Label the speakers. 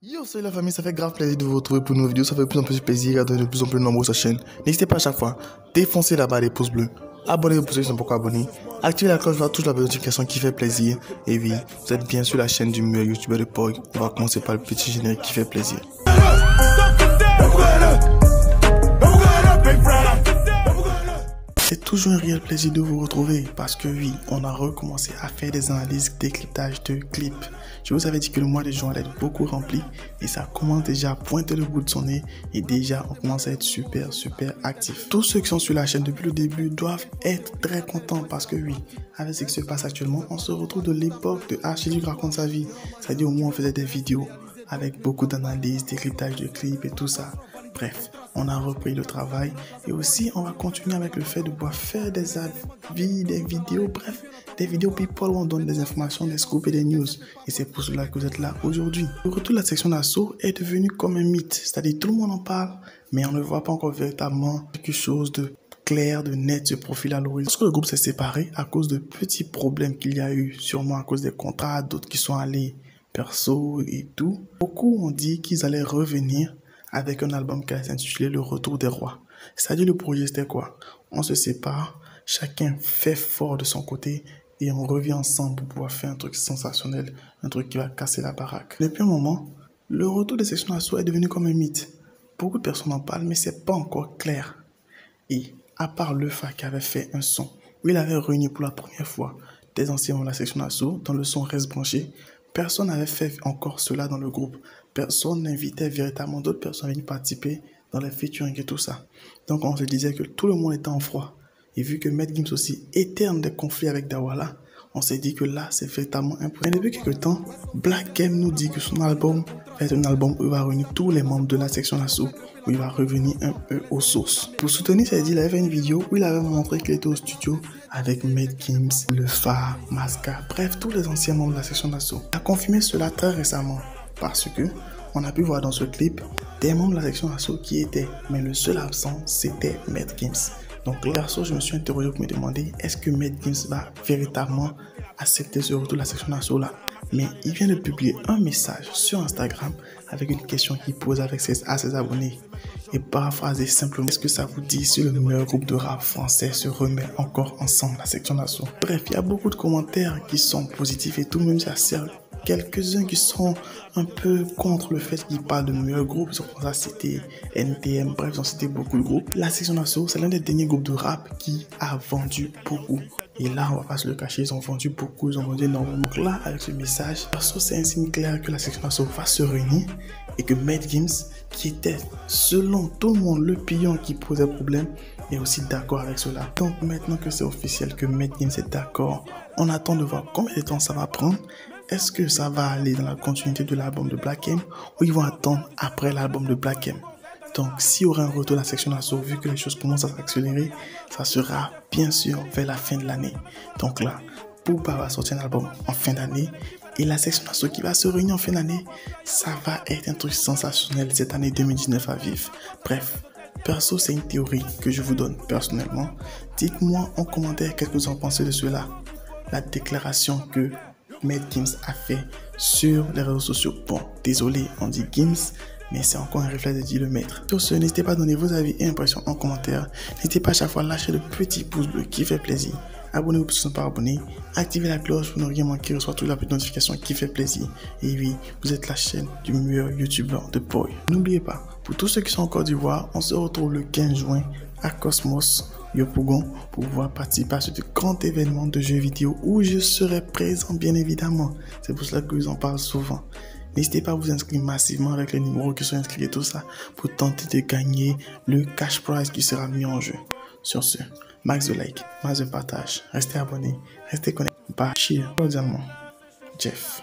Speaker 1: Yo, salut la famille, ça fait grave plaisir de vous retrouver pour une nouvelle vidéo. Ça fait de plus en plus plaisir et de plus en plus nombreux sur la chaîne. N'hésitez pas à chaque fois, défoncez là-bas les pouces bleus. Abonnez-vous pour ceux qui sont pas encore abonnés. Activez la cloche, touche la notification qui fait plaisir. Et oui, vous êtes bien sur la chaîne du meilleur youtubeur de Pog. On va commencer par le petit générique qui fait plaisir. C'est toujours un réel plaisir de vous retrouver parce que oui, on a recommencé à faire des analyses, décryptage de clips. Je vous avais dit que le mois de juin allait être beaucoup rempli et ça commence déjà à pointer le bout de son nez et déjà on commence à être super actifs. Tous ceux qui sont sur la chaîne depuis le début doivent être très contents parce que oui, avec ce qui se passe actuellement, on se retrouve de l'époque de Archiduc raconte sa vie. C'est-à-dire au moins on faisait des vidéos avec beaucoup d'analyses, décryptage de clips et tout ça. Bref, on a repris le travail et aussi on va continuer avec le fait de pouvoir faire des avis, des vidéos, bref, des vidéos people où on donne des informations, des scoops et des news. Et c'est pour cela que vous êtes là aujourd'hui. Le retour de la section d'assaut est devenu comme un mythe, c'est-à-dire tout le monde en parle, mais on ne voit pas encore véritablement quelque chose de clair, de net se profiler à l'horizon. Parce que le groupe s'est séparé à cause de petits problèmes qu'il y a eu, sûrement à cause des contrats, d'autres qui sont allés perso et tout. Beaucoup ont dit qu'ils allaient revenir avec un album qui a été intitulé Le Retour des Rois. C'est-à-dire le projet c'était quoi? On se sépare, chacun fait fort de son côté et on revient ensemble pour pouvoir faire un truc sensationnel, un truc qui va casser la baraque. Depuis un moment, le retour des sections d'assaut est devenu comme un mythe. Beaucoup de personnes en parlent mais c'est pas encore clair. Et à part Lefa qui avait fait un son où il avait réuni pour la première fois des anciens de la section d'assaut dans le son Reste branché, personne n'avait fait encore cela dans le groupe. Personne n'invitait véritablement d'autres personnes à venir participer dans les featuring et tout ça. Donc on se disait que tout le monde était en froid. Et vu que Maître Gims aussi était dans des conflits avec Dawala, on s'est dit que là c'est véritablement impossible. Et depuis quelques temps, Black M nous dit que son album va être un album où il va réunir tous les membres de la section d'assaut, où il va revenir un peu aux sources. Pour soutenir cette idée, il avait fait une vidéo où il avait montré qu'il était au studio avec Maître Gims, Lefa, Maska, bref tous les anciens membres de la section d'assaut. Il a confirmé cela très récemment. Parce que on a pu voir dans ce clip des membres de la section d'assaut qui étaient, mais le seul absent c'était Maître Gims. Donc là, perso, je me suis interrogé pour me demander est-ce que Maître Gims va véritablement accepter ce retour de la section d'assaut là. Mais il vient de publier un message sur Instagram avec une question qu'il pose à ses abonnés. Et paraphraser simplement, est-ce que ça vous dit si le meilleur groupe de rap français se remet encore ensemble, la section d'assaut? Bref, il y a beaucoup de commentaires qui sont positifs et tout, même si ça sert. Quelques-uns qui sont un peu contre le fait qu'ils parlent de meilleurs groupes. Ils ont cité NTM, bref, ils ont cité beaucoup de groupes. La section d'assaut, c'est l'un des derniers groupes de rap qui a vendu beaucoup. Et là, on va pas se le cacher, ils ont vendu beaucoup, ils ont vendu énormément. Donc là, avec ce message, perso, c'est un signe clair que la section d'assaut va se réunir et que Maître Gims, qui était, selon tout le monde, le pion qui posait problème, est aussi d'accord avec cela. Donc maintenant que c'est officiel que Maître Gims est d'accord, on attend de voir combien de temps ça va prendre. Est-ce que ça va aller dans la continuité de l'album de Black M ou ils vont attendre après l'album de Black M? Donc, s'il y aura un retour de la section d'assaut, vu que les choses commencent à s'accélérer, ça sera bien sûr vers la fin de l'année. Donc là, Booba va sortir un album en fin d'année et la section d'assaut qui va se réunir en fin d'année, ça va être un truc sensationnel cette année 2019 à vivre. Bref, perso, c'est une théorie que je vous donne personnellement. Dites-moi en commentaire qu'est-ce que vous en pensez de cela. La déclaration que Maître Gims a fait sur les réseaux sociaux. Bon, désolé, on dit Gims, mais c'est encore un réflexe de dire le maître. Sur ce, n'hésitez pas à donner vos avis et impressions en commentaire. N'hésitez pas à chaque fois à lâcher le petit pouce bleu qui fait plaisir. Abonnez-vous si vous n'êtes pas abonné. Activez la cloche pour ne rien manquer, recevoir toute la petite notification qui fait plaisir. Et oui, vous êtes la chaîne du meilleur youtubeur de Pog. N'oubliez pas, pour tous ceux qui sont en Côte d'Ivoire, on se retrouve le 15 juin à Cosmos Yopougon pour pouvoir participer à ce grand événement de jeux vidéo où je serai présent bien évidemment. C'est pour cela que je vous en parle souvent. N'hésitez pas à vous inscrire massivement avec les numéros qui sont inscrits et tout ça pour tenter de gagner le cash prize qui sera mis en jeu. Sur ce, max de like, max de partage, restez abonnés, restez connectés. Bachir, cordialement, Jeff.